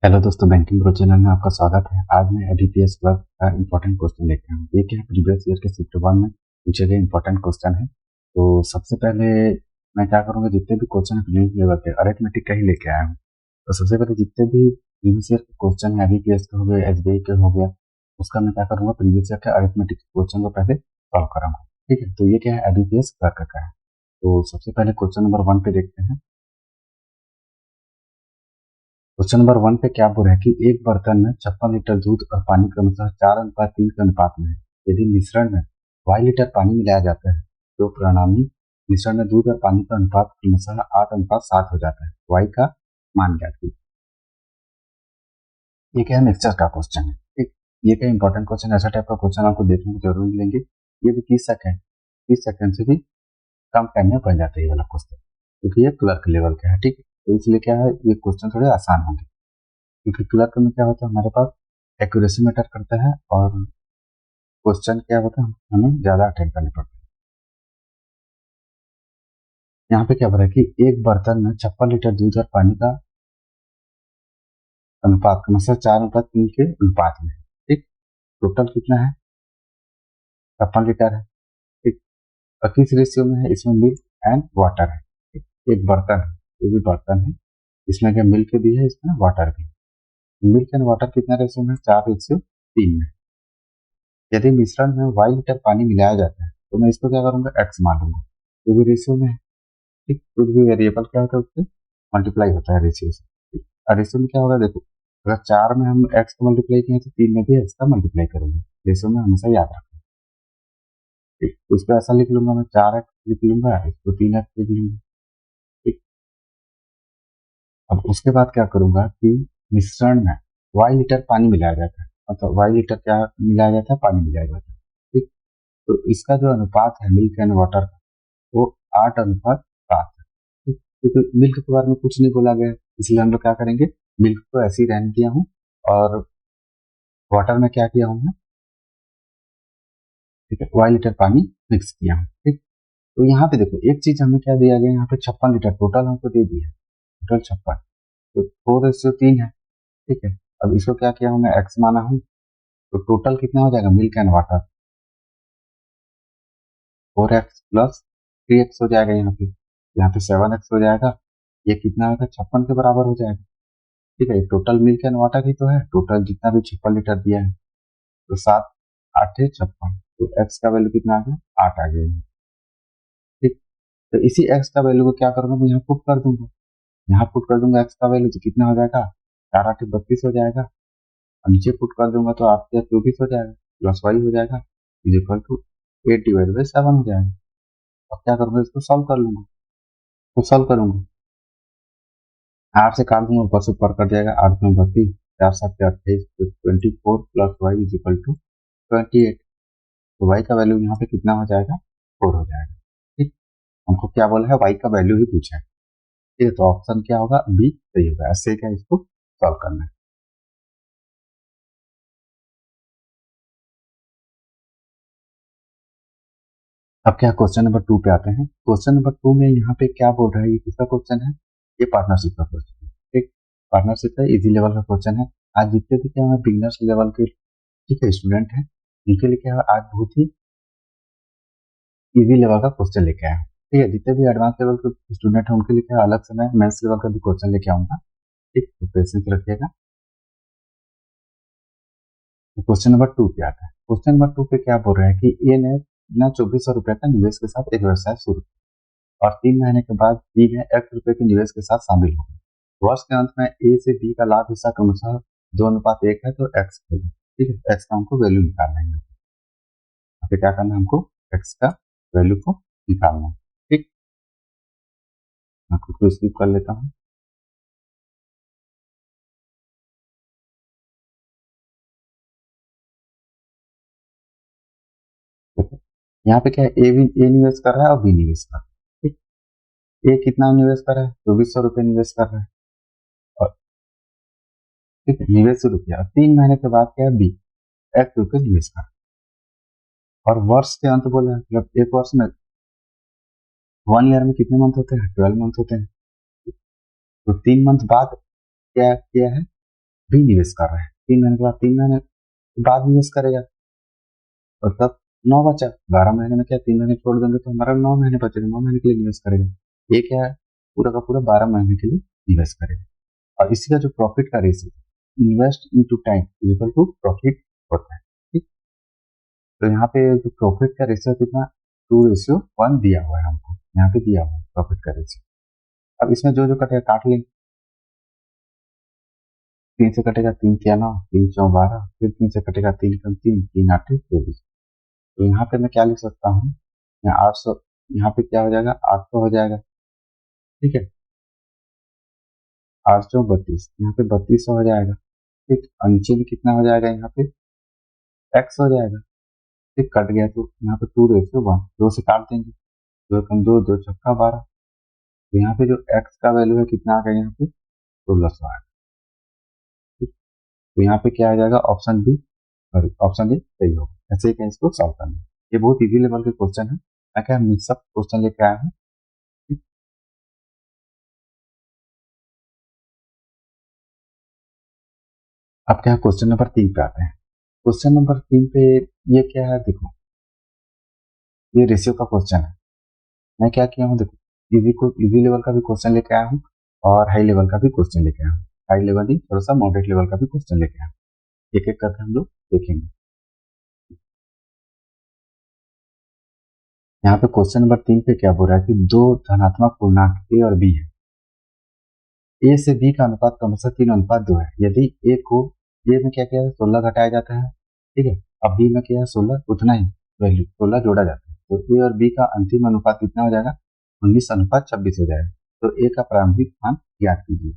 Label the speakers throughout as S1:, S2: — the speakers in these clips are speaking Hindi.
S1: हेलो दोस्तों, बैंकिंग प्रो चैनल में आपका स्वागत है। आज मैं एबीपीएस क्लर्क का इंपॉर्टेंट क्वेश्चन लेके आया हूँ। ये क्या है, प्रीवियस ईयर के शिफ्ट 1 में पूछे गए इंपॉर्टेंट क्वेश्चन है। तो सबसे पहले मैं क्या करूँगा, जितने भी क्वेश्चन प्रीवियस लेवल के अरिथमेटिक का ही लेके आया हूँ। तो सबसे पहले जितने भी प्रीवियस ईयर के क्वेश्चन है, एबीपीएस के हो गए, एसबीआई के हो गया, उसका मैं क्या करूँगा, प्रीवियस ईयर के अरिथमेटिक क्वेश्चन को पहले सॉल्व कराऊंगा। ठीक है, तो ये क्या है, एबीपीएस क्लर्क का है। तो सबसे पहले क्वेश्चन नंबर 1 पे देखते हैं। क्वेश्चन नंबर 1 पे क्या बोल रहा है कि एक बर्तन में 56 लीटर दूध और पानी क्रमशः 4:3 के अनुपात में है। यदि मिश्रण में y लीटर पानी मिलाया जाता है तो परिणामी मिश्रण में दूध और पानी का अनुपात क्रमशः 8:7 हो जाता है। y का मान ज्ञात कीजिए। ये क्या है, मिक्सचर का क्वेश्चन है। ठीक, ये क्या इंपॉर्टेंट क्वेश्चन, ऐसा टाइप का क्वेश्चन आपको देखने को जरूर मिलेंगे। ये भी 30 सेकंड से भी कम टाइम में बन जाता है ये वाला क्वेश्चन, क्योंकि ये क्लर्क लेवल का है। ठीक है, तो इसलिए क्या है, ये क्वेश्चन थोड़े आसान होंगे, क्योंकि क्लर्क में क्या होता है, हमारे पास एक्यूरेसी मैटर करता है और क्वेश्चन क्या होता है, हमें ज्यादा अटेंड करने पड़ते हैं। यहाँ पे क्या बोल रहा है कि एक बर्तन में 56 लीटर दूध और पानी का अनुपात क्रमशः 4:3 के अनुपात में है। ठीक, टोटल कितना है, 56 लीटर है। ठीक, और किस रेशियो में है, इसमें मिल्क एंड वाटर है। ठीक, एक बर्तन है, ये भी बर्तन है, इसमें क्या मिल्क भी है, इसमें वाटर भी है। मिल्क एंड वाटर कितना रेशियो में, 4:3 में। यदि मिश्रण में y लीटर पानी मिलाया जाता है तो मैं इसको क्या करूंगा, x मान लूंगा, जो भी रेशियो में है। ठीक, कुछ भी वेरिएबल क्या होता है उससे मल्टीप्लाई होता है रेशियो से। ठीक, और रेशियो में क्या होगा, देखो अगर 4 में हम x को मल्टीप्लाई किए तो 3 में भी x का मल्टीप्लाई करेंगे। रेशियो में हमेशा याद रखें। ठीक, तो इसको ऐसा लिख लूंगा, मैं 4x लिख लूंगा, इसको 3x लिख लूंगा। ठीक, अब उसके बाद क्या करूंगा कि मिश्रण में y लीटर पानी मिलाया जाता है, मतलब y लीटर क्या मिलाया जाता है, पानी मिलाया जाता है। ठीक, तो इसका जो अनुपात है मिल्क एंड वाटर का, वो 8:7 है। ठीक, क्योंकि मिल्क के बारे में कुछ नहीं बोला गया है, इसलिए हम लोग क्या करेंगे, मिल्क को ऐसे ही रहने दिया हूँ और वाटर में क्या किया हूँ मैं, ठीक है, 1 लीटर पानी मिक्स किया हूँ। ठीक, तो यहाँ पे देखो एक चीज हमें क्या दिया गया, यहाँ पे 56 लीटर टोटल हमको दे दिया है, टोटल 56, तो 4:3 है। ठीक है, अब इसको क्या किया हूँ, मैं एक्स माना हूँ, तो टोटल कितना हो जाएगा, milk and water 4x plus 3x हो जाएगा। यहाँ पे 7x हो जाएगा। ये कितना होगा, 56 के बराबर हो जाएगा। ठीक है, टोटल मिल्क एंड वाटर ही तो है, टोटल जितना भी 56 लीटर दिया है, तो 7 8 56, तो x का वैल्यू कितना आ गया, 8 आ गया। ठीक, तो इसी x का वैल्यू को क्या करूंगा, मैं यहाँ पुट कर दूंगा। यहाँ पुट कर दूंगा x का वैल्यू, तो कितना हो जाएगा, 4 8 32 हो जाएगा। और नीचे पुट कर दूंगा तो 8 24 हो जाएगा, प्लस y हो जाएगा, इज इक्वल टू 8/7 हो जाएगा। अब क्या करूंगा, इसको सॉल्व कर लूंगा। तो सॉल्व करूंगा, 8 से काट दूंगा, ऊपर से ऊपर कर जाएगा, 8 9 32, 4 7 28, तो 24 plus y is equal to 28। तो y का वैल्यू यहाँ पे कितना हो जाएगा, 4 हो जाएगा। ठीक, हमको क्या बोला है, y का वैल्यू ही पूछा है। ठीक है, तो ऑप्शन क्या होगा, बी सही होगा। ऐसे क्या इसको सॉल्व करना है। अब क्या क्वेश्चन नंबर 2 पे आते हैं। क्वेश्चन नंबर 2 में यहाँ पे क्या बोल रहा है, ये किसका क्वेश्चन है, ये पार्टनरशिप का क्वेश्चन है। ठीक, पार्टनरशिप का इजी लेवल का क्वेश्चन है। आज जितने भी क्या है बिगनर्स लेवल के, ठीक है, स्टूडेंट है, उनके लिए क्या है आज बहुत ही इजी लेवल का क्वेश्चन लेके आया हूँ। ठीक है, जितने भी एडवांस लेवल के स्टूडेंट है उनके लिए क्या अलग से मैं मेंस लेवल का भी क्वेश्चन लेके आऊंगा। ठीक, तो पेशेंस रखिएगा। तो क्वेश्चन नंबर 2 पे आता है। क्वेश्चन नंबर 2 पे क्या बोल रहा है कि ए ने बिना 2400 रुपए का निवेश के साथ एक व्यवसाय शुरू किया और 3 महीने के बाद बी ने x रुपए के निवेश के साथ शामिल हो गए। वर्ष के अंत में ए से बी का लाभ हिस्सा क्रमशः 2:1 है, तो x होगा। ठीक है, x का हमको वैल्यू निकालना है। यहाँ पे क्या करना है, हमको x का वैल्यू को निकालना है। ठीक, मैं खुद को स्किप कर लेता हूँ। देखो यहाँ पे क्या है, ए निवेश कर रहा है और बी निवेश कर रहा है। ठीक, ए कितना निवेश कर रहा है, 2400 रुपये निवेश कर रहा है, और ठीक है निवेश शुरू किया, 3 महीने के बाद क्या है, बी x रुपये निवेश कर रहा है। और वर्ष के अंत बोले हैं, मतलब एक वर्ष में 1 ईयर में कितने मंथ होते हैं, 12 मंथ होते हैं। तो 3 मंथ बाद क्या किया है, भी निवेश कर रहे हैं, 3 महीने के बाद 3 महीने बाद निवेश करेगा, मतलब 9 बचा, 12 महीने में क्या 3 महीने छोड़ देंगे तो हमारा 9 महीने बचेगा, 9 महीने के लिए निवेश करेगा। ये क्या है, पूरा का पूरा 12 महीने के लिए निवेश करेगा। और इसी का जो प्रॉफिट का ratio, invest into time is equal to profit होता है। ठीक, तो यहाँ पे जो प्रॉफिट का रेशियो कितना, 2:1 दिया हुआ है हमको, यहाँ पे दिया हुआ है प्रॉफिट का रेशियो। अब इसमें जो जो कटेगा काट लेंगे, 3 से कटेगा 3 क्या 9, 3 चौ 12, फिर 3 से कटेगा 3 कम 3, 3 8 24। तो यहाँ पे मैं क्या लिख सकता हूँ, यहाँ 800, यहाँ पे क्या हो जाएगा 800 हो जाएगा। ठीक है, 8 चौ 32, यहाँ पे 3200 हो जाएगा। ठीक, और नीचे में कितना हो जाएगा, यहाँ पे x हो जाएगा। ठीक, कट गया तो यहाँ पे 2:1, 2 से काट देंगे, 2 कम 2, 2 छक्का 12। तो यहाँ पे जो x का वैल्यू है कितना आ गया, यहाँ पे 1600 आएगा। ठीक, तो यहाँ पे क्या आ जाएगा, ऑप्शन बी, और ऑप्शन ए सही होगा। ऐसे ही क्या इसको सॉल्व करना है। ये बहुत इजी लेवल के क्वेश्चन है, मैं क्या मिक्सअप क्वेश्चन लेके आया हूँ। अब क्या क्वेश्चन नंबर 3 पे आते हैं। क्वेश्चन नंबर 3 पे ये क्या है, देखो ये रेशियो का क्वेश्चन है। मैं क्या किया हूँ, देखो इजी लेवल का भी क्वेश्चन लेके आया हूँ और हाई लेवल का भी क्वेश्चन लेके आया हूँ। हाई लेवल ही थोड़ा सा मॉडरेट लेवल का भी क्वेश्चन लेके आया हूँ। एक एक करके हम लोग देखेंगे। यहाँ पे क्वेश्चन नंबर 3 पे क्या बोल रहा है कि दो धनात्मक पूर्णांक ए और बी है। ए से बी का अनुपात क्रमशः 3:2 है। यदि ए को ए में क्या किया है, 16 घटाया जाता है। ठीक है, अब बी में क्या है 16, उतना ही वैल्यू 16 जोड़ा जाता है, तो ए और बी का अंतिम अनुपात कितना हो जाएगा, 19:26 हो जाएगा। तो ए का प्रारंभिक मान ज्ञात कीजिए।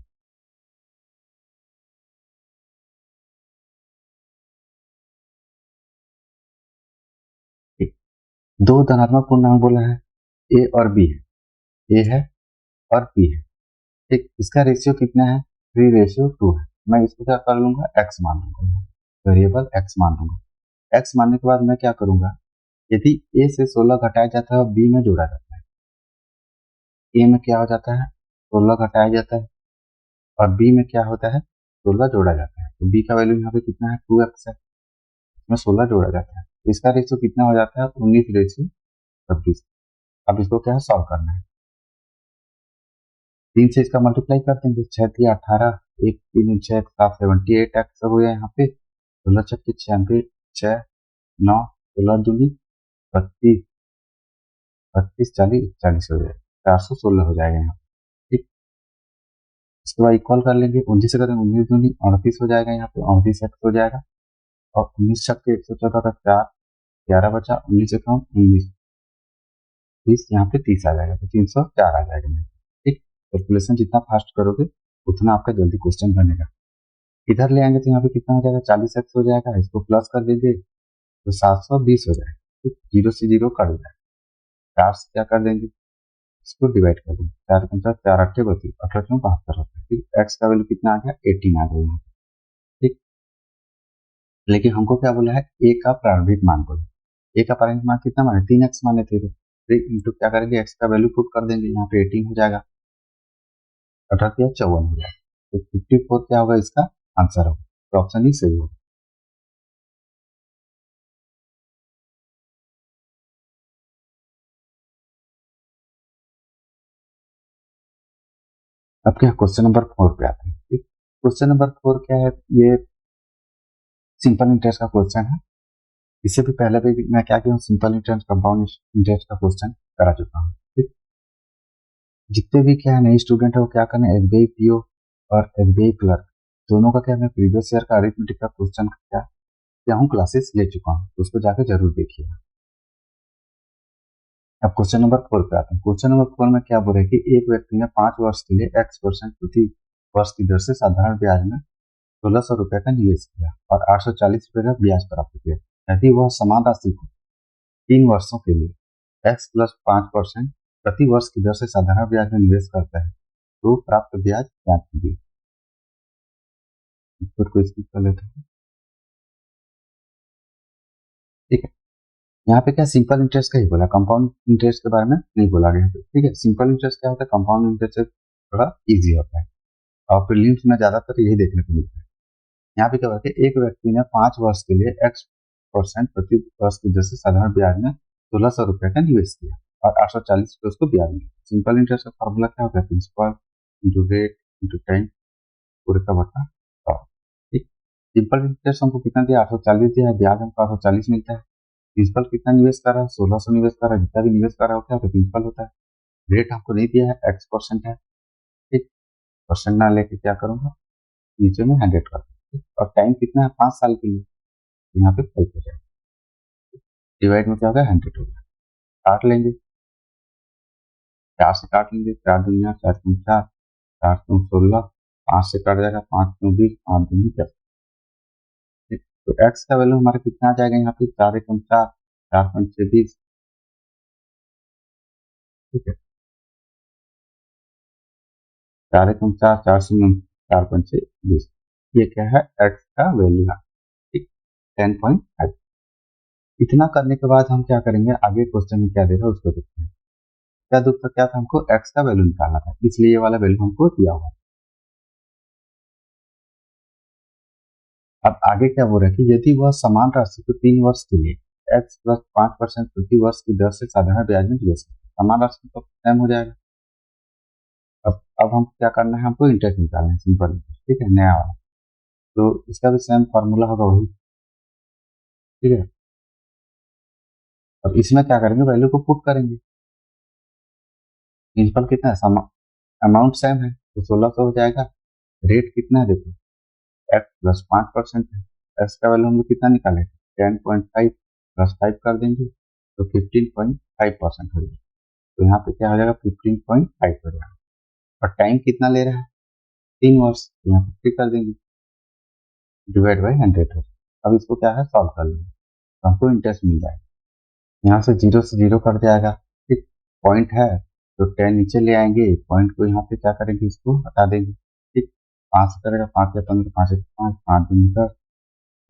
S1: ठीक, दो धनात्मक पूर्णांक बोला है, ए और बी है, ए है और बी है। ठीक, इसका रेशियो कितना है, 3:2 है। मैं इसको क्या कर लूंगा, एक्स मान लूंगा, वेरिएबल एक्स मान लूंगा। एक्स मानने के बाद मैं क्या करूंगा, यदि ए से 16 घटाया जाता है और बी में जोड़ा जाता है, ए में क्या हो जाता है 16 घटाया जाता है और बी में क्या होता है 16 जोड़ा जाता है, तो बी का वैल्यू यहाँ पे कितना है 2x है, इसमें 16 जोड़ा जाता है, तो इसका रेशियो कितना हो जाता है 19:26। अब इसको क्या है सॉल्व करना है, 3 से इसका मल्टीप्लाई कर देंगे, 6×3 = 18, 1×3 = 6, 7 78x हो गया यहाँ पे, 16×6 = 96, 6 9 16×2 = 32, 32 40 40 हो जाएगा, 416 हो जाएगा यहाँ। ठीक, इसके बाद इक्वल कर लेंगे, 19 से करेंगे 19×2 = 38 हो जाएगा, यहाँ पे 38x हो जाएगा, और 19×6 = 114 का 4, 11 बचा, 19 से कम 19, 20 यहाँ पे 30 आ जाएगा, तो 304 आ जाएगा यहाँ। ठीक, कैलकुलेशन जितना फास्ट करोगे उतना आपका जल्दी क्वेश्चन बनेगा। इधर ले आएंगे तो यहाँ पे कितना हो जाएगा 40x हो जाएगा, इसको प्लस कर देंगे तो 720 हो जाएगा। ठीक, 0 से 0 कट जाएगा, 4 से क्या कर देंगे, इसको डिवाइड कर देंगे, 4×5 = 4 8 32, 18×72 होता है। ठीक, एक्स का वैल्यू कितना आ गया 18 आ गया यहाँ। ठीक, लेकिन हमको क्या बोला है, ए का प्रारंभिक मान बोला, ए का प्रारंभिक मान कितना माने 3x माने थे, तो इंटू क्या करेंगे एक्स का वैल्यू पुट कर देंगे, यहाँ पे 18 हो जाएगा, 18 या 54 हो जाएगा, तो 54 क्या होगा इसका आंसर होगा, तो ऑप्शन ही सही होगा। अब क्या क्वेश्चन नंबर 4 पे आते हैं। क्वेश्चन नंबर 4 क्या है, ये सिंपल इंटरेस्ट का क्वेश्चन है। इससे भी पहले भी मैं क्या किया हूँ, सिंपल इंटरेस्ट कंपाउंड इंटरेस्ट का क्वेश्चन करा चुका हूँ। ठीक, जितने भी क्या है नए स्टूडेंट है वो क्या करना है, एसबीआई पीओ और एसबीआई क्लर्क दोनों का क्या मैं प्रीवियस ईयर का अरिथमेटिक का क्वेश्चन क्या हूँ क्लासेस ले चुका हूँ, तो उसको जाकर जरूर देखिए। अब क्वेश्चन नंबर 4 पे आते हैं। क्वेश्चन नंबर 4 में क्या बोल रहे हैं कि एक व्यक्ति ने 5 वर्ष के लिए x% प्रति वर्ष की दर से साधारण ब्याज में 1600 रुपए का निवेश किया और 840 रुपए का ब्याज प्राप्त किया। यदि वह समान राशि को 3 वर्षों के लिए x + 5% प्रति वर्ष की दर से साधारण ब्याज में निवेश करता है तो प्राप्त ब्याज ज्ञात कीजिए। इसको स्किप कर लेते हैं। ठीक है, यहाँ पे क्या सिंपल इंटरेस्ट का ही बोला, कंपाउंड इंटरेस्ट के बारे में नहीं बोला गया। ठीक है, सिंपल इंटरेस्ट क्या होता है, कंपाउंड इंटरेस्ट से थोड़ा इजी होता है और प्रीलिम्स में ज्यादातर यही देखने को मिलता है। यहाँ पे क्या होता है, एक व्यक्ति ने 5 वर्ष के लिए x% प्रति वर्ष की दर से साधारण ब्याज में 1600 रुपए का निवेश किया और 840 रुपए उसको ब्याज मिला। सिंपल इंटरेस्ट का फॉर्मूला क्या होता है, principal into rate into time पूरे का बटा 100। ठीक, सिंपल इंटरेस्ट हमको कितना दिया, 840 दिया है, ब्याज हमको 840 मिलता है। प्रिंसिपल कितना निवेश कर रहा है, 1600 निवेश कर रहा है, जितना भी निवेश कर रहा है क्या होता है, प्रिंसिपल होता है। रेट हमको नहीं दिया है, x% है। ठीक, परसेंट ना लेके क्या करूंगा, नीचे में 100 कर दूंगा। और टाइम कितना है, 5 साल के लिए, यहाँ पे 5 हो जाएगा। डिवाइड में क्या होगा, 100 हो जाएगा। काट लेंगे, 4 से काट लेंगे, 4 दूनी 4, 4 4 16, 5 से कट जाएगा, 5 20, 5 दूनी 10। तो x का वैल्यू हमारा कितना आ जाएगा, यहाँ पे 4 एकम 4, 4 पंचे 20। ठीक है, 4 एकम 4, 4 शून्य 4 पंचे 20। ये क्या है, x का वैल्यू है। ठीक, 10.5। इतना करने के बाद हम क्या करेंगे, आगे क्वेश्चन में क्या दे रहा है उसको देखते हैं। क्या दूसरा क्या था, हमको x का वैल्यू निकालना था, इसलिए ये वाला वैल्यू हमको दिया हुआ है। अब आगे क्या बोल रहा है कि यदि वह समान राशि को 3 वर्ष के लिए x प्लस 5% प्रति वर्ष की दर से साधारण ब्याज में निवेश करें, समान राशि तो सेम हो जाएगा। अब हम क्या करना है, हमको इंटरेस्ट निकालना है, सिंपल इंटरेस्ट। ठीक है, नया वाला, तो इसका भी सेम फॉर्मूला होगा वही। ठीक है, अब इसमें क्या करेंगे, वैल्यू को पुट करेंगे। प्रिंसिपल कितना है, अमाउंट सेम है तो 1600 हो जाएगा। रेट कितना है देखो, x प्लस 5% है, x का वैल्यू हम लोग कितना निकाले, 10.5 प्लस 5 कर देंगे तो 15.5% हो जाएगा। तो यहाँ पे क्या हो जाएगा, 15.5 हो जाएगा। और टाइम कितना ले रहा है, 3 वर्ष, तो यहाँ पे 3 कर देंगे, डिवाइड बाई 100 हो। अब इसको क्या है, सॉल्व कर लेंगे तो हमको इंटरेस्ट मिल जाएगा। यहाँ से 0 से 0 कट जाएगा। ठीक, पॉइंट है तो 10 नीचे ले आएंगे, पॉइंट को यहाँ पे क्या करेंगे, इसको हटा देंगे। ठीक, 5 से करेगा, 5 या 15, 5 से 5, 5 दूनी 10,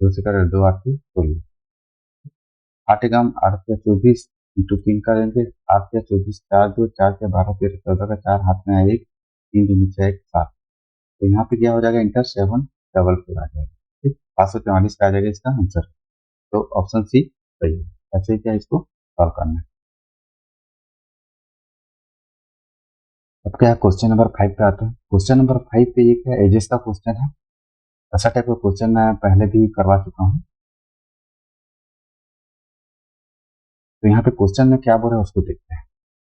S1: 2 से करेगा 2 8 16, 8 ग्राम 8 या 24 इंटू 3 करेंगे, 8 या 24, 4 2 4 या 12 13 14 का 4 हाथ में आए 1, 3 दूनी 6 1 7। तो यहाँ पे क्या हो जाएगा, इंटरेस्ट 744 आ जाएगा। ठीक, 544 का आ जाएगा इसका आंसर। तो ऑप्शन सी सही है। ऐसे ही क्या इसको सॉल्व करना है। अब क्या है, क्वेश्चन नंबर 5 पे आते हैं। क्वेश्चन नंबर 5 पे ये क्या है, एजेस का क्वेश्चन है। ऐसा टाइप का क्वेश्चन मैं पहले भी करवा चुका हूँ। तो यहाँ पे क्वेश्चन में क्या बोल रहा है उसको देखते हैं।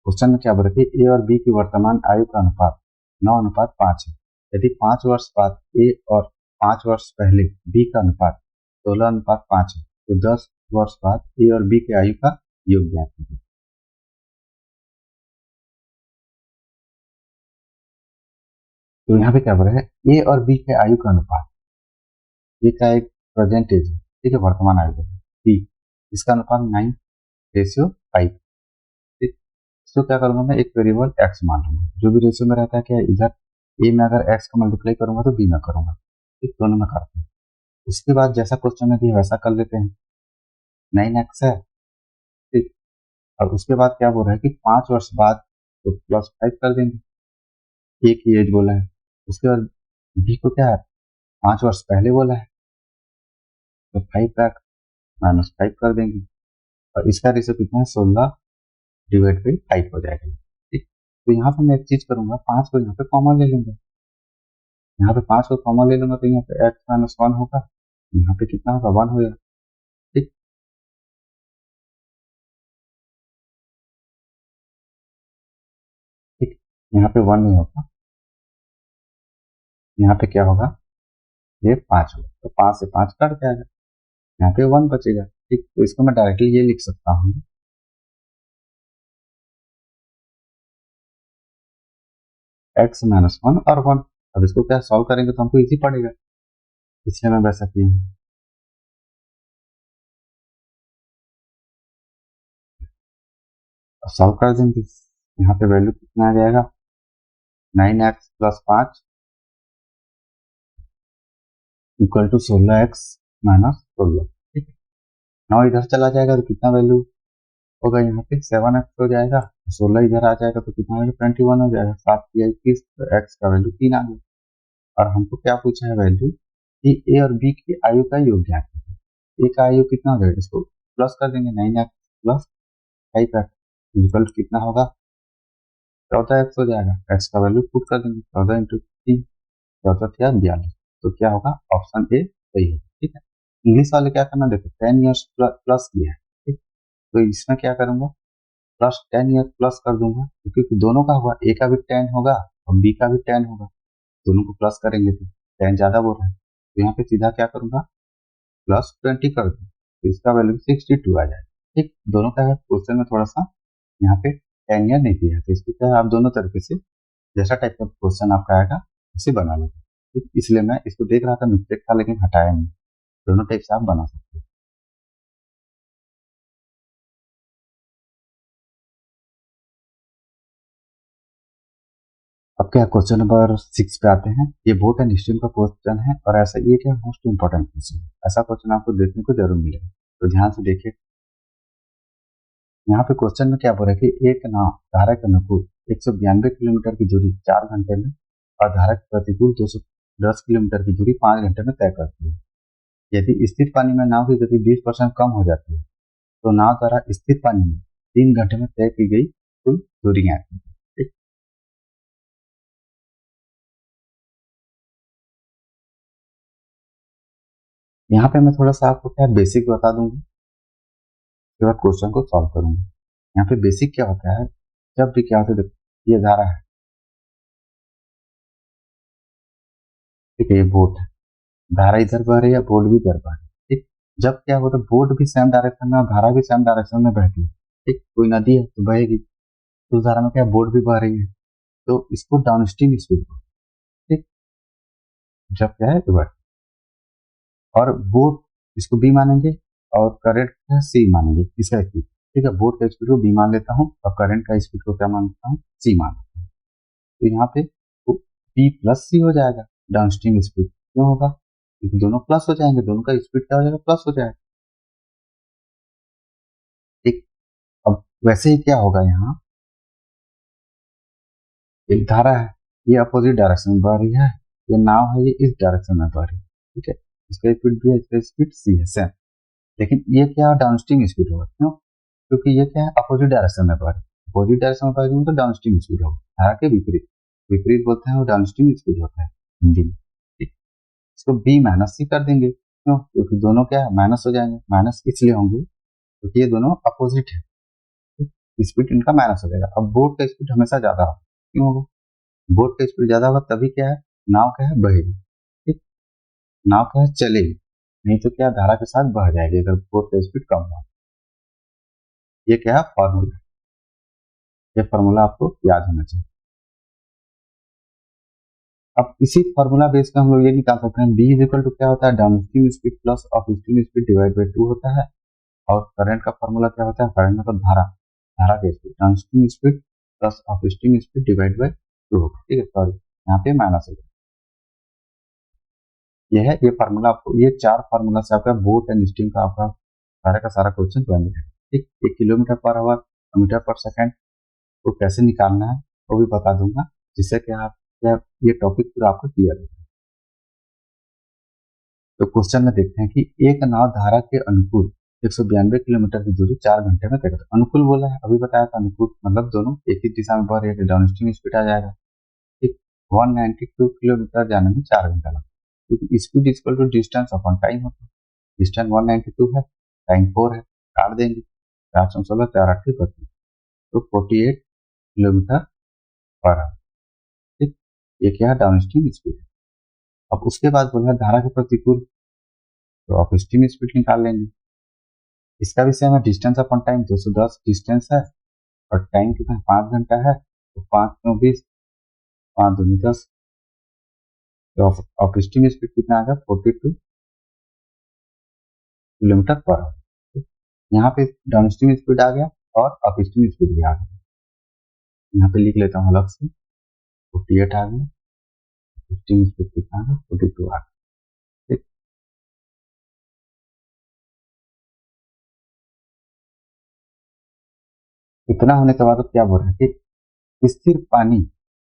S1: क्वेश्चन में क्या बोल रहा है कि ए और बी की वर्तमान आयु का अनुपात 9:5 है। यदि 5 वर्ष बाद ए और 5 वर्ष पहले बी का अनुपात 16:5 है तो 10 वर्ष बाद ए और बी के आयु का योग ज्ञात कीजिए। तो यहाँ पे क्या बोल रहा है, ए और बी के आयु का अनुपात, ये का एक प्रेजेंट एज है। ठीक है, वर्तमान आयु है बी, इसका अनुपात 9:5। ठीक, इसको क्या करूंगा, मैं एक वेरिएबल एक्स मान लूंगा। जो भी रेशियो में रहता है क्या, इधर ए में अगर एक्स का मल्टीप्लाई करूंगा तो बी में करूंगा। ठीक, दोनों में करते हैं। उसके बाद जैसा क्वेश्चन में दिया वैसा कर लेते हैं। 9x है। ठीक, और उसके बाद क्या बोल रहा है कि 5 वर्ष बाद तो +5 कर देंगे, ए की एज बोला है। उसके बाद बी को क्या है, 5 वर्ष पहले बोला है तो 5 का -5 कर देंगे। और इसका रेशियो कितना है, 16 डिवाइड बाई 5 हो जाएगा। ठीक, तो यहाँ पे मैं एक चीज करूंगा, 5 को यहाँ पे कॉमन ले लूंगा। यहाँ पे 5 को कॉमन ले लूंगा तो यहाँ पे x-1 होगा, यहाँ पे कितना होगा, 1 होगा। ठीक, ठीक, यहाँ पे 1 नहीं होगा, यहाँ पे क्या होगा, ये 5 होगा तो 5 से 5 कट जाएगा, यहाँ पे 1 बचेगा। ठीक, तो इसको मैं डायरेक्टली ये लिख सकता हूँ, x-1 और 1। अब इसको क्या सॉल्व करेंगे तो हमको इजी पड़ेगा, इसलिए मैं वैसा किया हूँ। अब सॉल्व कर देंगे, यहाँ पे वैल्यू कितना आ जाएगा, 9x plus 5 equal to 16x minus 16। ठीक है, 9 इधर चला जाएगा तो कितना वैल्यू होगा, यहाँ पे 7x हो जाएगा, 16 इधर आ जाएगा तो कितना होगा, 21 हो जाएगा। 7 की 21 तो x का वैल्यू 3 आ गया। और हमको क्या पूछा है, वैल्यू कि ए और बी की आयु का योग ज्ञात कीजिए। ए का आयु कितना हो जाएगा, इसको प्लस कर देंगे, 9x प्लस 5x इक्वल कितना होगा, 14x हो जाएगा। x का वैल्यू पुट कर देंगे, 14 इंटू 3, 14 या 42। तो क्या होगा, ऑप्शन ए सही है। ठीक है, इंग्लिश वाले क्या करना, देखो 10 ईयर्स प्लस किया है, ठीक, तो इसमें क्या करूंगा, प्लस 10 ईयर्स प्लस कर दूंगा, क्योंकि दोनों का हुआ, ए का भी 10 होगा और बी का भी 10 होगा, दोनों को प्लस करेंगे तो 10 ज्यादा बोल रहा है, तो यहाँ पे सीधा क्या करूंगा, प्लस 20 कर दूंगा, तो इसका वैल्यू 62 आ जाएगा। ठीक, दोनों का है, क्वेश्चन में थोड़ा सा यहाँ पे 10 ईयर नहीं दिया है, तो इसको क्या है, आप दोनों तरीके से जैसा टाइप का क्वेश्चन आपका आएगा उसे बना लेंगे। ठीक, इसलिए मैं इसको देख रहा था, मिस्टेक था लेकिन हटाया नहीं, दोनों टाइप से आप बना सकते हैं। अब क्या क्वेश्चन नंबर 6 पे आते हैं। ये बहुत है निश्चित का क्वेश्चन है और ऐसा ये क्या मोस्ट इंपॉर्टेंट क्वेश्चन है, ऐसा क्वेश्चन आपको देखने को जरूर मिलेगा, तो ध्यान से देखिए। यहाँ पे क्वेश्चन में क्या बोल रहा है कि एक नाव धारा के अनुकूल 192 किलोमीटर की दूरी 4 घंटे में और धारा के प्रतिकूल 210 किलोमीटर की दूरी 5 घंटे में तय करती है। यदि स्थिर पानी में नाव की गति 20% कम हो जाती है तो नाव द्वारा स्थिर पानी में 3 घंटे में तय की गई कुल दूरियां। ठीक, यहाँ पे मैं थोड़ा सा आपको क्या बेसिक बता दूंगा, उसके बाद क्वेश्चन को सॉल्व करूंगा। यहाँ पे बेसिक क्या होता है, जब भी क्या होता है, देखो ये धारा है, ठीक है, ये बोट है, धारा इधर बह रही है, बोट भी इधर बह रही है। ठीक, जब क्या होता है, बोट भी सेम डायरेक्शन में और धारा भी सेम डायरेक्शन में बहती है। ठीक, कोई नदी है तो बहेगी, तो उस धारा में क्या बोट भी बह रही है, तो इसको डाउनस्ट्रीम स्पीड को, ठीक, जब क्या है तो और बोट इसको बी मानेंगे और करंट का सी मानेंगे, इसका स्पीड। ठीक है, बोट का स्पीड को बी मान लेता हूँ और करंट का स्पीड को क्या मानता हूँ, सी मान लेता हूँ। तो यहाँ पे बी प्लस सी हो जाएगा, डाउनस्ट्रीम स्पीड क्यों होगा, क्योंकि दोनों प्लस हो जाएंगे, दोनों का स्पीड क्या हो जाएगा, प्लस हो जाएगा। ठीक, अब वैसे ही क्या होगा, यहाँ एक धारा है, ये अपोजिट डायरेक्शन में बह रही है, ये नाव है, ये इस डायरेक्शन में बह रही है। ठीक है, इसका स्पीड भी है, इसका स्पीड सी है सेम, लेकिन ये क्या डाउनस्ट्रीम स्पीड होगा, क्यों, क्योंकि ये क्या है, अपोजिट डायरेक्शन में बह रही है, अपोजिट डायरेक्शन में बह तो डाउनस्ट्रीम स्पीड होगा, धारा के विपरीत, विपरीत बोलते हैं वो डाउनस्ट्रीम स्पीड होता है हिंदी में। ठीक, इसको बी माइनस सी कर देंगे, क्यों, क्योंकि दोनों क्या है, माइनस हो जाएंगे, माइनस इसलिए होंगे क्योंकि ये दोनों अपोजिट है, स्पीड इनका माइनस हो जाएगा। अब बोट का स्पीड हमेशा ज्यादा होगा, क्यों होगा, बोट का स्पीड ज्यादा होगा तभी क्या है, नाव क्या है, बहेगी। ठीक, नाव क्या है, चलेगी, नहीं तो क्या धारा के साथ बह जाएगी अगर बोट का स्पीड कम हो। ये क्या है, फॉर्मूला, ये फॉर्मूला आपको याद होना चाहिए। अब इसी फॉर्मूला बेस पे हम लोग ये निकाल सकते हैं, बी इज इक्वल टू क्या होता है, downstream speed plus upstream speed divide by 2 होता है, और करंट का फॉर्मूला क्या होता है, करंट मतलब धारा, धारा की speed, downstream speed plus upstream speed divide by 2 होगा। ठीक है, सॉरी यहाँ पे माइनस हो जाएगा, ये है, ये फार्मूला आपको, ये 4 फार्मूला से आपका बोट एंड स्टीम का आपका सारा का सारा क्वेश्चन बन जाएगा। ठीक, 1 किलोमीटर पर आवर, मीटर पर सेकंड को कैसे निकालना है वो भी बता दूंगा, जिससे कि आप ये टॉपिक पूरा आपको क्लियर हो। तो क्वेश्चन में देखते हैं कि एक नाव धारा के अनुकूल 192 किलोमीटर की दूरी 4 घंटे में तय करता है। अनुकूल बोला है, अभी बताया था, अनुकूल मतलब दोनों एक ही दिशा में बह रही है, डाउनस्ट्रीम स्पीड आ जाएगा। ठीक, 192 किलोमीटर जाने में 4 घंटा लगता है, क्योंकि speed equal to distance upon time होता है, डिस्टेंस 192 है, टाइम 4 है, काट देंगे, 416 4 8 32, तो 48 किलोमीटर पर आवर। ठीक, ये क्या है, डाउनस्ट्रीम स्पीड है। अब उसके बाद बोला है धारा के प्रतिकूल, तो आप स्टीम स्पीड निकाल लेंगे, इसका भी सेम है, डिस्टेंस अपॉन टाइम, 210 डिस्टेंस है और टाइम कितना है, 5 घंटा है, तो 5 9 20, 5 2 10, तो आप स्टीम स्पीड कितना आ गया, 42 किलोमीटर पर आवर। यहाँ पे डाउनस्ट्रीम स्पीड आ गया और अपस्ट्रीम स्पीड भी आ गया, यहाँ पे लिख लेता हूँ अलग से, 48 आ गया, अपस्ट्रीम स्पीड कितना आ गया, 42 आ गया। ठीक, इतना होने के बाद अब क्या बोल रहे हैं कि स्थिर पानी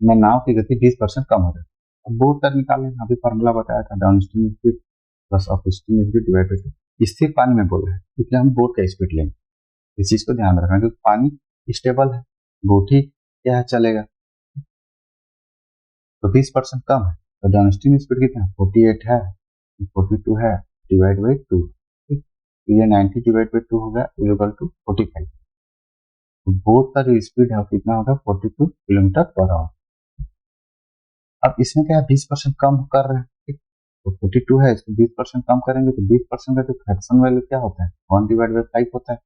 S1: में नाव की गति 20% कम हो जाती है, अब बोर्ड का निकालें, अभी फॉर्मूला बताया था, downstream speed plus upstream speed divide by स्थिर पानी में बोला है, इसलिए हम बोर्ड का स्पीड लेंगे। इस चीज को ध्यान रखना क्योंकि पानी स्टेबल है, बोट ही क्या है चलेगा। तो 20% कम है, तो डाउनस्ट्रीम स्पीड कितना है 48 है, 42 है, डिवाइड बाई 2। ठीक, तो ये 90 डिवाइड बाई 2 होगा इक्वल टू 45। तो बोट का जो स्पीड है वो कितना होगा 42 किलोमीटर पर आवर। अब इसमें क्या है 20% कम कर रहे हैं, ठीक, तो 42 है, इसको 20% कम करेंगे तो 20% का जो फ्रैक्शन वैल्यू क्या होता है 1 डिवाइड बाई 5 होता है।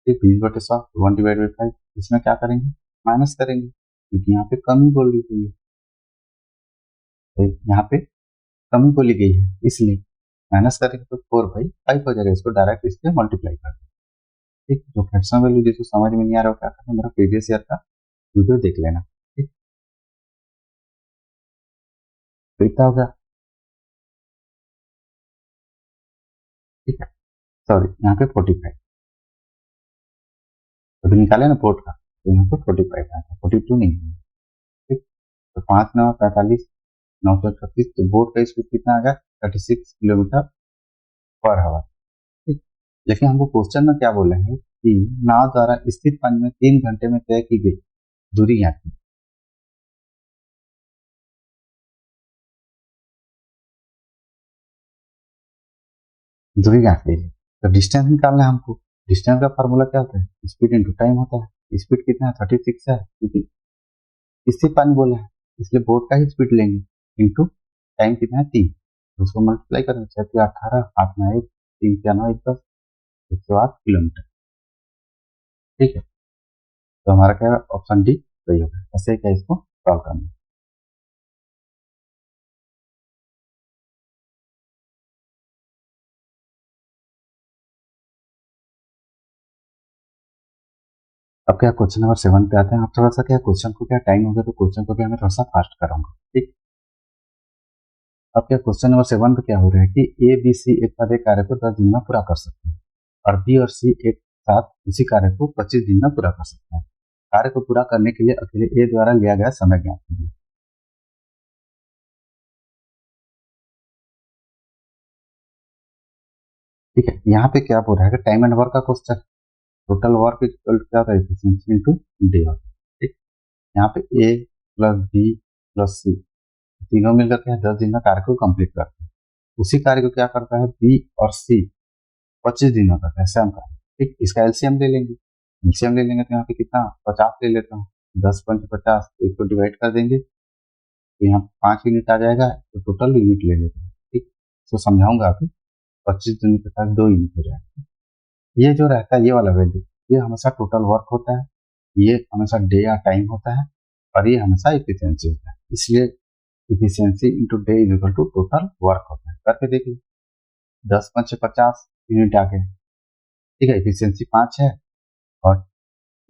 S1: ठीक, 20/100 1 डिवाइड बाई 5, इसमें क्या करेंगे माइनस करेंगे क्योंकि यहाँ पे कमी बोल दी गई है, तो यहाँ पे कमी बोली गई है इसलिए माइनस करेंगे तो 4/5 हो जाएगा, इसको डायरेक्ट इससे मल्टीप्लाई कर दें। ठीक, जो फ्रैक्शन वैल्यू जिसको समझ में नहीं आ रहा हो क्या करें, मेरा प्रीवियस ईयर का वीडियो देख लेना। ठीक, तो इतना होगा, ठीक है, सॉरी यहाँ पे 45, अभी निकाले ना पोर्ट का, तो यहाँ पे 45 आया था, 42 नहीं है। ठीक, तो 5×9 = 45, 936, तो बोट का स्पीड कितना आ गया 36 किलोमीटर पर आवर। ठीक, लेकिन हमको क्वेश्चन में क्या बोले हैं कि नाव द्वारा स्थिर पानी में 3 घंटे में तय की गई दूरी यहाँ की, दूरी यहाँ की, तो डिस्टेंस निकालना है हमको। डिस्टेंस का फॉर्मूला क्या होता है स्पीड इंटू टाइम होता है। स्पीड कितना है 36 है क्योंकि स्थिर पानी बोला है इसलिए बोट का ही स्पीड लेंगे इंटू टाइम कितना है 3, तो उसको मल्टीप्लाई करेंगे 6×3 = 18, 8×9 = 3×9 = 10, 108 किलोमीटर। ठीक है, तो हमारा क्या है ऑप्शन डी सही होगा। ऐसे क्या इसको सॉल्व करना। अब क्या क्वेश्चन नंबर 7 पे आते हैं। आप थोड़ा सा क्या क्वेश्चन को क्या टाइम हो गया तो क्वेश्चन को क्या मैं थोड़ा सा फास्ट कराऊंगा। ठीक, अब क्या क्वेश्चन नंबर 7 पे क्या हो रहा है कि ए बी सी एक कार्य को 10 दिन में पूरा कर सकते हैं और बी और सी एक साथ उसी कार्य को 25 दिन में पूरा कर सकते हैं। कार्य को पूरा करने के लिए अकेले ए द्वारा लिया गया समय ज्ञात कीजिए। ठीक है, यहाँ पे क्या बोल रहा है टाइम एंड वर्क का क्वेश्चन, टोटल वर्क इक्वल क्या होता है एफिशिएंसी इनटू डे होता है। ठीक, यहाँ पे ए प्लस बी प्लस सी तीनों मिलकर के 10 दिन में कार्य को कंप्लीट करते हैं। उसी कार्य को क्या करता है बी और सी 25 दिन में करता है सेम कार्य। ठीक, इसका एलसीएम ले लेंगे, एलसीएम ले लेंगे तो यहाँ पे कितना 50 ले लेता हूँ, 10×5 = 50, तो इसको डिवाइड कर देंगे तो यहाँ 5 यूनिट आ जाएगा, तो टोटल यूनिट ले लेते हैं। ठीक, तो समझाऊंगा अभी 25 दिन के साथ 2 यूनिट हो जाएगा। ये जो रहता है ये वाला वैल्यू ये हमेशा टोटल वर्क होता है, ये हमेशा डे या टाइम होता है और ये हमेशा इफिशियंसी होता है। इसलिए efficiency into day is equal to total work होता है। करके देखिए 10×5 = 50 यूनिट आ गए। ठीक है, इफिशियंसी 5 है और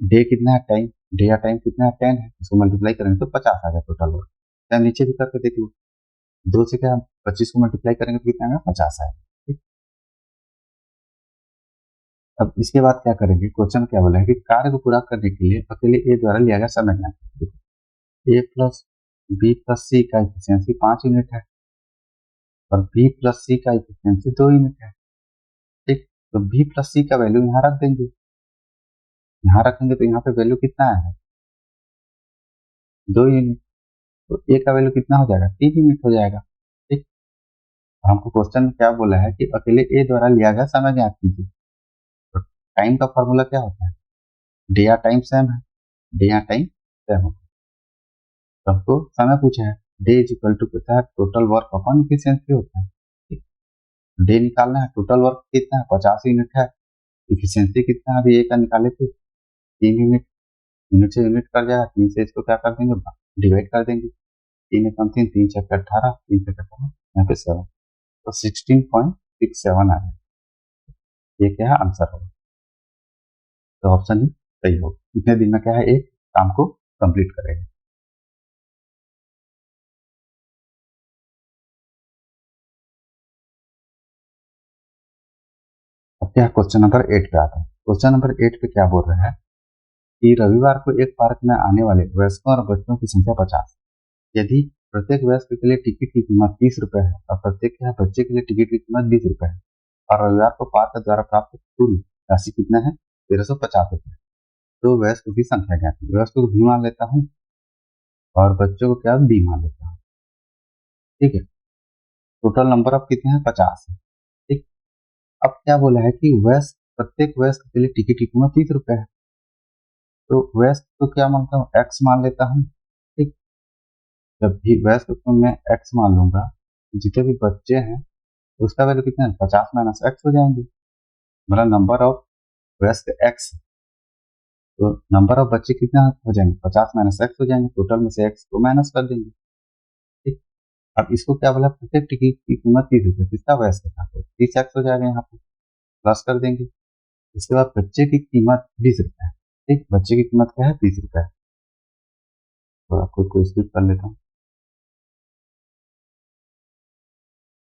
S1: डे कितना है टाइम, डे या टाइम कितना है 10 है, इसको मल्टीप्लाई करेंगे तो 50 आ गया टोटल वर्क। टाइम नीचे भी करके देख लो, 2 से क्या 25 को मल्टीप्लाई करेंगे तो कितना आएगा 50 आएगा। ठीक, अब इसके बाद क्या करेंगे क्वेश्चन क्या बोला है कि कार्य को पूरा करने के लिए अकेले ए द्वारा लिया गया समय ज्ञात। ए प्लस बी प्लस सी का इफिशियंसी 5 यूनिट है और बी प्लस सी का इफिशियंसी 2 यूनिट है। ठीक, तो बी प्लस सी का वैल्यू यहाँ रख देंगे, यहाँ रखेंगे तो यहाँ पे वैल्यू कितना आएगा 2 यूनिट, तो ए का वैल्यू कितना हो जाएगा 3 यूनिट हो जाएगा। ठीक, तो हमको क्वेश्चन में क्या बोला है कि अकेले ए द्वारा लिया गया समय ज्ञात कीजिए। तो टाइम का फॉर्मूला क्या होता है डे या टाइम सेम है, डे या टाइम सेम होता है, तो हमको समय पूछा है डे इज इक्वल टू कितना है टोटल वर्क अपॉन इफिशियंसी होता है। ठीक, डे निकालना है, टोटल वर्क कितना है 50 यूनिट है, इफिशियंसी कितना है अभी ए का निकाले थे 3 यूनिट, यूनिट से यूनिट कर जाएगा, 3 से इसको क्या कर देंगे डिवाइड कर देंगे, 3 × 3 = 3, 3×6 = 18, 3×6 यहाँ पे 7, तो 16.67 आ जाएगा। ये क्या है आंसर होगा, तो ऑप्शन ही सही होगा। इतने दिन में क्या है एक काम को कंप्लीट करेगा। अब क्या क्वेश्चन नंबर 8 पे आता है। क्वेश्चन नंबर 8 पे क्या बोल रहा है कि रविवार को एक पार्क में आने वाले वयस्कों और बच्चों की संख्या 50, यदि प्रत्येक वयस्क के लिए टिकट की कीमत 30 रुपए है और प्रत्येक बच्चे के लिए टिकट की कीमत 20 रुपए है और रविवार को पार्क द्वारा प्राप्त कुल राशि कितना है? 1350 रुपए। तो वयस्क की संख्या क्या है? वयस्क को भी मान लेता हूँ और बच्चों को क्या बी मान लेता हूँ। ठीक है, टोटल नंबर ऑफ कितने हैं? 50 है। ठीक, अब क्या बोला है कि वयस्क प्रत्येक वयस्क के लिए टिकट की कीमत 30 रुपए है। तो वयस्क को क्या मानता हूँ? एक्स मान लेता हूँ। ठीक, जब भी वयस्क को मैं एक्स मान लूंगा, जितने भी बच्चे हैं उसका वैल्यू कितना है? 50 माइनस एक्स हो जाएंगे। मतलब नंबर ऑफ वयस्क एक्स, तो नंबर ऑफ बच्चे कितना हो जाएंगे? 50 माइनस एक्स हो जाएंगे। टोटल में से एक्स को माइनस कर देंगे। ठीक, अब इसको क्या बोला? प्रत्येक टिकट की कीमत 30 रुपए। किसका? वयस्क का। तो 30 एक्स हो जाएगा, यहाँ पे प्लस कर देंगे। इसके बाद बच्चे की कीमत 20 रुपए है। ठीक, बच्चे की कीमत क्या है? 20 रुपए है। थोड़ा खुद को स्किप कर लेता हूँ।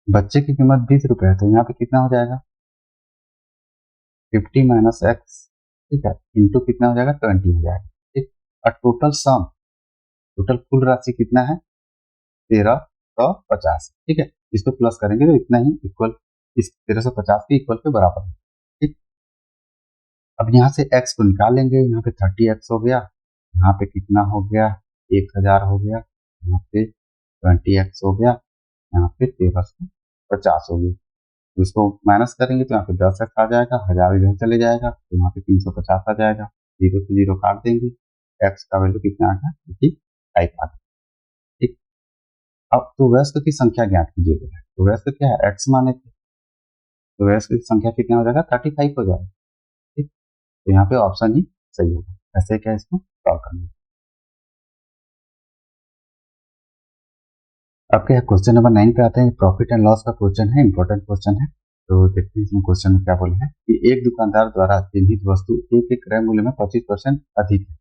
S1: बच्चे की कीमत 20 रुपए है, तो यहाँ पे कितना हो जाएगा? 50 माइनस एक्स, ठीक है, इंटू कितना हो जाएगा? 20 हो जाएगा। ठीक, और टोटल सम, टोटल कुल राशि कितना है? 1350। ठीक है, इसको प्लस करेंगे तो इतना ही इक्वल, इस 1350 के इक्वल के बराबर है। ठीक, अब यहाँ से x को निकाल लेंगे। यहाँ पे 30x हो गया, यहाँ पे कितना हो गया? 1000 हो गया, यहाँ पे 20x हो गया, यहाँ पे 1350 हो गया। तो इसको माइनस करेंगे तो यहाँ पे 10x आ जाएगा, 1000 इधर चले जाएगा तो यहाँ पे 350 आ जाएगा। 0 से 0 काट देंगे, x का वैल्यू कितना आ गया? 5 आ गया। ठीक, अब तो वयस्क की संख्या ज्ञात कीजिएगा। तो वयस्क क्या है? x माने थे, तो वयस्क की संख्या कितना हो जाएगा? 35 हो जाएगा। ठीक, तो यहाँ पे ऑप्शन ही सही होगा। ऐसे क्या इसको सॉल्व करना है। अब क्या क्वेश्चन नंबर 9 पे आते हैं। प्रॉफिट एंड लॉस का क्वेश्चन है, इंपॉर्टेंट क्वेश्चन है। तो देखते हैं इसमें क्वेश्चन में क्या बोले हैं कि एक दुकानदार द्वारा चिन्हित वस्तु ए के क्रय मूल्य में 25% अधिक है।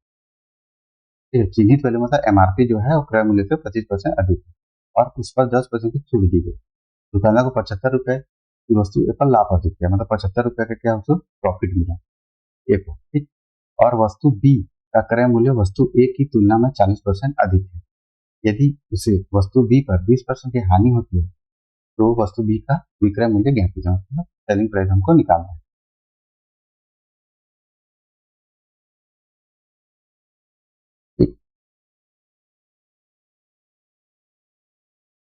S1: ठीक है, चिन्हित वैल्यू मतलब एमआरपी जो है वो क्रय मूल्य से 25% अधिक है और उस पर 10% की छूट दी गई। दुकानदार को 75 रुपए की वस्तु ए पर लाभ अर्जित किया, मतलब 75 रुपए का क्या उसको प्रॉफिट मिला ए को। ठीक, और वस्तु बी का क्रय मूल्य वस्तु ए की तुलना में 40% अधिक है। यदि उसे वस्तु बी पर 20% की हानि होती है तो वस्तु बी का विक्रय मूल्य ज्ञात कीजिए, मतलब सेलिंग प्राइस हमको निकालना है। ठीक,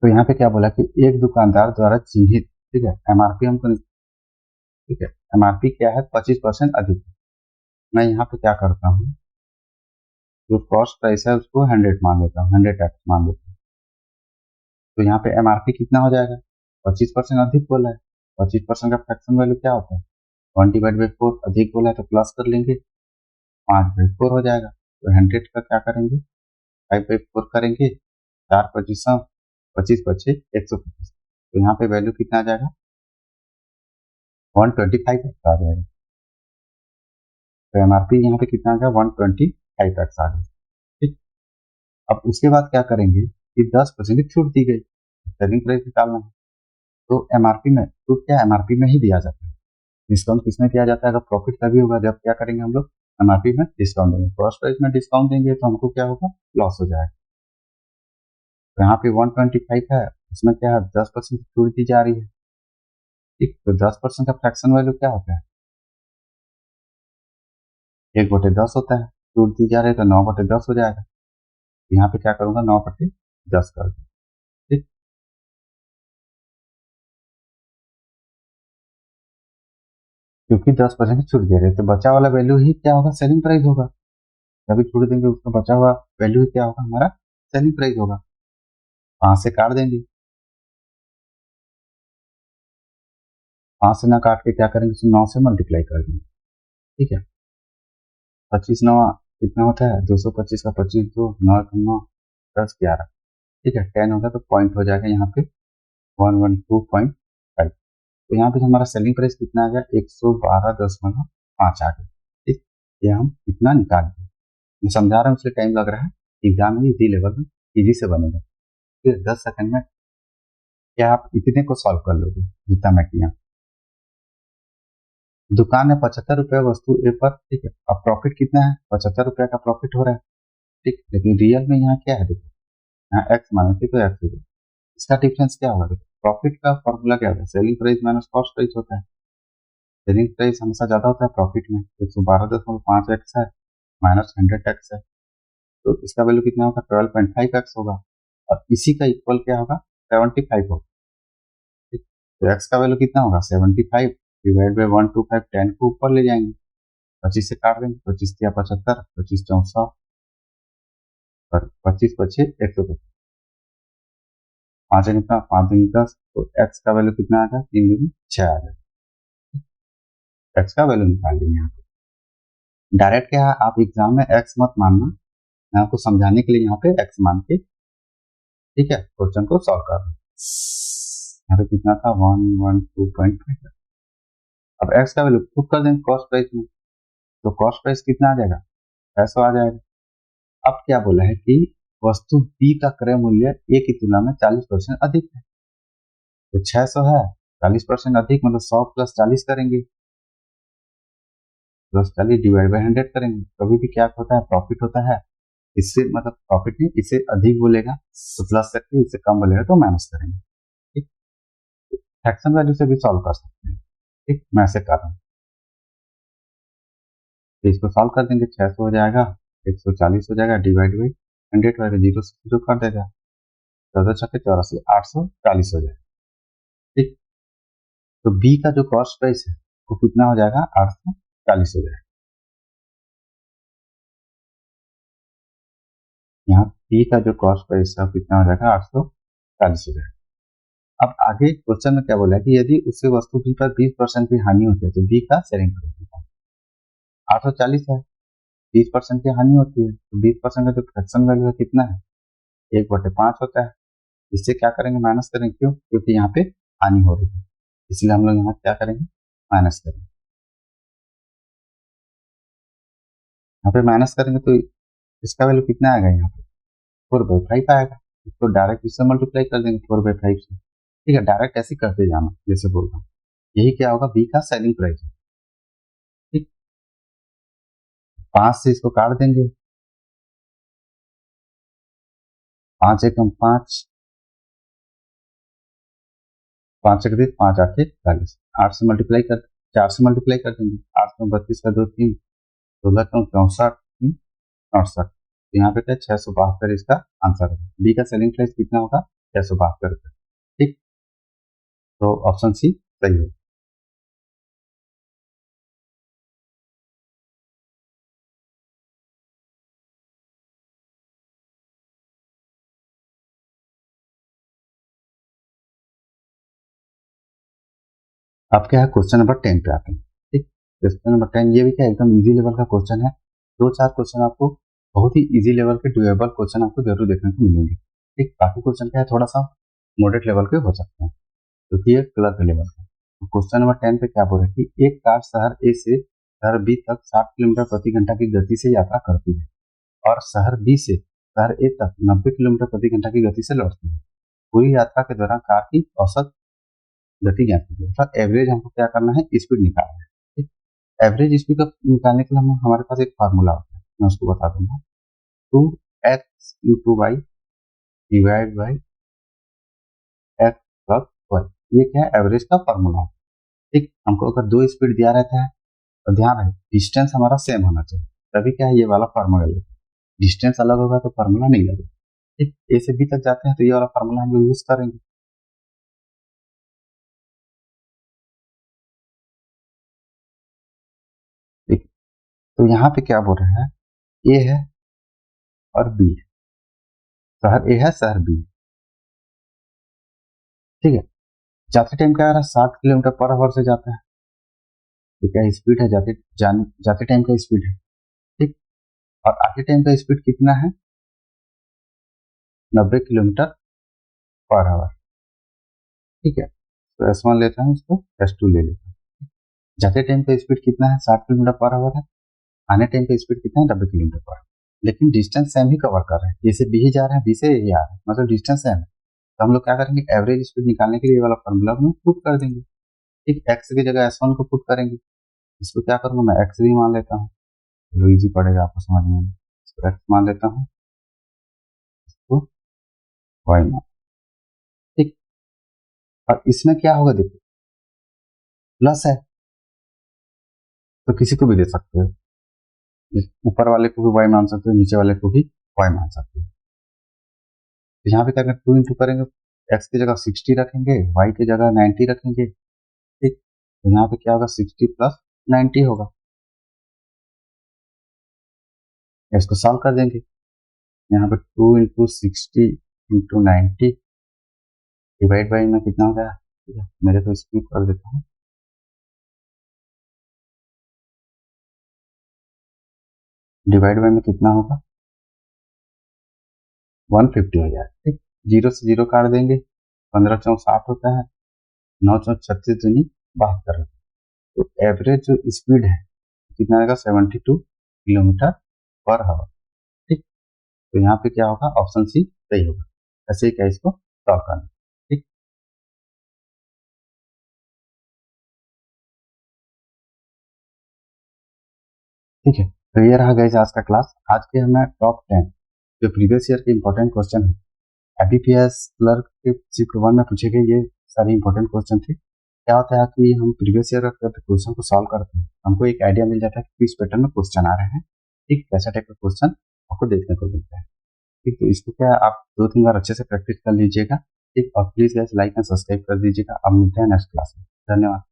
S1: तो यहाँ पे क्या बोला कि एक दुकानदार द्वारा चिन्हित, ठीक है, एमआरपी हमको, ठीक है, एमआरपी क्या है? 25% अधिक है। मैं यहाँ पे क्या करता हूँ, जो कॉस्ट प्राइस है उसको 100 मान लेता हूँ, 100x मान लेता हूँ। तो यहाँ पे एमआरपी कितना हो जाएगा? 25% अधिक बोला है, 25% का फ्रैक्शन वैल्यू क्या होता है? 1/4। अधिक बोला है तो प्लस कर लेंगे, 5/4 हो जाएगा। तो 100 का क्या करेंगे? 5/4 करेंगे, 4 25 बचे 125। तो यहाँ पे वैल्यू कितना आ जाएगा? 125 एक्स आ जाएगा। तो एमआरपी यहाँ पे कितना आ गया? 125 एक्स आ गया। ठीक, अब उसके बाद क्या करेंगे कि 10% की छूट दी गई, सेलिंग प्राइस निकालना है। तो एमआरपी में छूट क्या? एमआरपी में ही दिया जाता है। डिस्काउंट किसमें दिया जाता है? अगर प्रॉफिट तभी होगा जब क्या करेंगे हम लोग? एमआरपी में डिस्काउंट देंगे। कॉस्ट प्राइस में डिस्काउंट देंगे तो हमको क्या होगा? लॉस हो जाएगा। तो यहाँ पे 125 है, उसमें क्या है? 10% छूट दी जा रही है। ठीक, तो 10% का फ्रैक्शन वैल्यू क्या होता है? 1/10 होता है। छूट दी जा रही है तो 9/10 हो जाएगा। यहाँ पे क्या करूंगा? 9/10 कर दूंगा। ठीक, क्योंकि 10% की छूट दे रहे हैं तो बचा वाला वैल्यू ही क्या होगा? सेलिंग प्राइस होगा। जब छूट देंगे उसका बचा हुआ वैल्यू ही क्या होगा? हमारा सेलिंग प्राइस होगा। 5 से काट देंगे, 5 से ना काट के क्या करेंगे? 9 से मल्टीप्लाई कर देंगे। ठीक है, 25 9 कितना होता है? 225 का 25 2 9 9 10 11। ठीक है, 10 होगा तो पॉइंट हो जाएगा यहाँ पे 112.5। तो यहाँ पे हमारा सेलिंग प्राइस कितना आ गया? 112.5 आ गया। ठीक, ये हम इतना निकाल दिए। मैं समझा रहा हूँ इसलिए टाइम लग रहा है, एग्जाम में इजी लेवल में इजी से बनेगा। फिर 10 सेकंड में क्या आप इतने को सॉल्व कर लोगे जितना मैं किया। दुकान में 75 रुपए वस्तु ए पर, ठीक है, अब प्रॉफिट कितना है? 75 रुपए का प्रॉफिट हो रहा है। ठीक, लेकिन रियल में यहाँ क्या है? देखो, यहाँ एक्स माने थे तो एक्स। इसका डिफरेंस क्या होगा? प्रॉफिट का फॉर्मूला क्या होगा? Selling price minus cost price होता है। सेलिंग प्राइस हमेशा ज्यादा होता है प्रॉफिट में, 112.5x है माइनस 100x है, तो इसका वैल्यू कितना होगा? 12.5x होगा, और इसी का इक्वल क्या होगा? 75 होगा। ठीक, तो x का वैल्यू कितना होगा? 75 डिवाइड बाई 125, 10 को ऊपर ले जाएंगे, 25 से काट देंगे, 25 या 75, 25 400 और 25 पचे 125, 5 कितना? 5 दूनी 10, तो x का वैल्यू कितना आ जाए? 3 दूनी 6 आ जाए। x का वैल्यू निकाल लेंगे यहाँ पे। डायरेक्ट क्या है, आप एग्जाम में x मत मानना, मैं आपको समझाने के लिए यहाँ पे x मान के, ठीक है, क्वेश्चन को सॉल्व कर रहे हैं। यहाँ पे कितना था? 112.5। अब x का वैल्यू पुट कर देंगे कॉस्ट प्राइस में, तो कॉस्ट प्राइस कितना आ जाएगा? 600 आ जाएगा। अब क्या बोला है कि वस्तु B का क्रय मूल्य A की तुलना में 40% अधिक है, तो 600 है, 40% अधिक मतलब 100 प्लस 40 करेंगे, प्लस 40 डिवाइड बाई 100 करेंगे। कभी भी क्या होता है? प्रॉफिट होता है, इससे मतलब प्रॉफिट नहीं, इससे अधिक बोलेगा तो प्लस करके, इससे कम बोलेगा तो माइनस करेंगे। ठीक, फ्रैक्शन वैल्यू से भी सॉल्व कर सकते हैं। ठीक, मैं ऐसे कर रहा हूँ, तो इसको सॉल्व कर देंगे, 600 हो जाएगा, 140 हो जाएगा, डिवाइड बाई 100 होगा, 0 से 0 कर देगा, 14×6 = 84, 840 हो जाएगा। ठीक, तो बी का जो कॉस्ट प्राइस है वो कितना हो जाएगा? 840 हो जाएगा। यहाँ बी का जो कॉस्ट प्राइस है कितना हो जाएगा? 840 हो जाएगा। अब आगे क्वेश्चन में क्या बोला है कि यदि उसे वस्तु बी पर 20% की हानि होती है तो बी का सेलिंग प्राइस निकालें। 840 है, 20% की हानि होती है, तो 20% का जो फ्रैक्शन वैल्यू है कितना है? 1/5 होता है। इससे क्या करेंगे? माइनस करेंगे। क्यों? क्योंकि यहाँ पे हानि हो रही है, इसलिए हम लोग यहाँ क्या करेंगे? माइनस करेंगे। यहाँ पे माइनस करेंगे तो इसका वैल्यू कितना आएगा? यहाँ पे 4/5 आएगा। इसको डायरेक्ट इससे मल्टीप्लाई कर देंगे 4/5 से। ठीक है, डायरेक्ट ऐसे करते जाना जैसे बोल रहा हूँ। यही क्या होगा? बी का सेलिंग प्राइस है। ठीक, 5 से इसको काट देंगे, 5 एकम 5, 5 एक 5 8 40, 8 से मल्टीप्लाई कर, 4 से मल्टीप्लाई कर देंगे, 8 में 32 का 2 3, 16 का 64, 3 68, तो यहाँ पे क्या? 672 इसका आंसर है। बी का सेलिंग प्राइस कितना होगा? 672। ठीक, तो ऑप्शन सी सही है। अब क्या है? क्वेश्चन नंबर 10 पे आते हैं। ठीक, क्वेश्चन नंबर 10 ये भी क्या एकदम इजी लेवल का क्वेश्चन है। 2-4 क्वेश्चन आपको बहुत ही इजी लेवल के डुएबल क्वेश्चन आपको जरूर देखने को मिलेंगे। ठीक, बाकी क्वेश्चन क्या है? थोड़ा सा मॉडरेट लेवल के हो सकते हैं, क्योंकि ये क्लर्क लेवल का। तो क्वेश्चन नंबर 10 पे क्या बोल रहे हैं कि एक कार शहर ए से शहर बी तक 60 किलोमीटर प्रति घंटा की गति से यात्रा करती है और शहर बी से शहर ए तक 90 किलोमीटर प्रति घंटा की गति से लौटती है। पूरी यात्रा के दौरान कार की औसत गति ज्ञात कीजिए। मतलब एवरेज हमको क्या करना है? स्पीड निकालना है। ठीक, एवरेज स्पीड का निकालने के लिए हमारे पास एक फार्मूला होता है, मैं उसको बता दूंगा। 2x/y divide by x plus Y, ये क्या है? एवरेज का फार्मूला है। ठीक, हमको अगर दो स्पीड दिया रहता है तो ध्यान रहे डिस्टेंस हमारा सेम होना चाहिए, तभी क्या है? ये वाला फार्मूला लगेगा। डिस्टेंस अलग होगा तो फार्मूला नहीं लगेगा। ठीक, ए से बी तक जाते हैं तो ये वाला फार्मूला हम लोग यूज करेंगे। ठीक, तो यहाँ पे क्या बोल रहे हैं? ए है और बी है, शहर ए है, शहर बी है। ठीक है, जाते टाइम क्या आ रहा है? 60 किलोमीटर पर आवर से जाता है। ठीक है, स्पीड है, जाते टाइम का स्पीड है। ठीक, और आते टाइम का स्पीड कितना है? 90 किलोमीटर पर आवर। ठीक है, तो S1 लेता हूँ, इसको S2 ले लेता हूँ। जाते टाइम का स्पीड कितना है? 60 किलोमीटर पर आवर है। आने टाइम का स्पीड कितना है? 90 किलोमीटर पर आवर। लेकिन डिस्टेंस सेम ही कवर कर रहे हैं, जैसे बी ही जा रहे हैं, बी से ए आ रहे हैं, मतलब डिस्टेंस सेम है। तो हम लोग क्या करेंगे? एवरेज स्पीड निकालने के लिए ये वाला फॉर्मूला में पुट कर देंगे। ठीक, एक्स की जगह S1 को पुट करेंगे। इसको क्या करूंगा? मैं एक्स भी मान लेता हूँ, चलो इजी पड़ेगा आपको समझने में। इसको एक्स मान लेता हूँ, इसको वाई मान, ठीक। और इसमें क्या होगा देखो, प्लस है तो किसी को भी ले सकते हो, ऊपर वाले को भी वाई मान सकते हो, नीचे वाले को भी वाई मान सकते हो। तो यहाँ पे क्या करेंगे, 2 इंटू करेंगे, एक्स की जगह 60 रखेंगे, वाई की जगह 90 रखेंगे, ठीक। तो यहाँ पे क्या होगा, 60 प्लस 90 होगा। इसको सॉल्व कर देंगे, यहाँ पे 2 इंटू 60 इंटू 90 डिवाइड बाई में कितना हो गया, ठीक है, मेरे को स्किप कर देता हूँ, डिवाइड बाई में कितना होगा 150 हो जाएगा, ठीक। जीरो से जीरो काट देंगे, 15 चौक 60 होता है, 9 चौक 36 दूनी 72, तो एवरेज जो स्पीड है कितना आएगा 72 किलोमीटर पर आवर, ठीक। तो यहाँ पे क्या होगा, ऑप्शन सी सही होगा। ऐसे ही क्या इसको सॉल्व करना, ठीक। ठीक है, तो ये रहा गाइस आज का क्लास। आज के हमें टॉप 10 जो प्रीवियस ईयर के इंपॉर्टेंट क्वेश्चन है एबीपीएस क्लर्क के शिफ्ट 1 में पूछे गए, ये सारे इंपॉर्टेंट क्वेश्चन थे। क्या होता है कि हम प्रीवियस ईयर का क्वेश्चन को सॉल्व करते हैं, हमको एक आइडिया मिल जाता है कि किस पैटर्न में क्वेश्चन आ रहे हैं, ठीक, कैसा टाइप का क्वेश्चन आपको देखने को मिलता है, ठीक। तो इसको क्या आप 2-3 बार अच्छे से प्रैक्टिस कर लीजिएगा, ठीक। और please guys like and subscribe कर दीजिएगा। अब मिलते हैं नेक्स्ट क्लास में, धन्यवाद।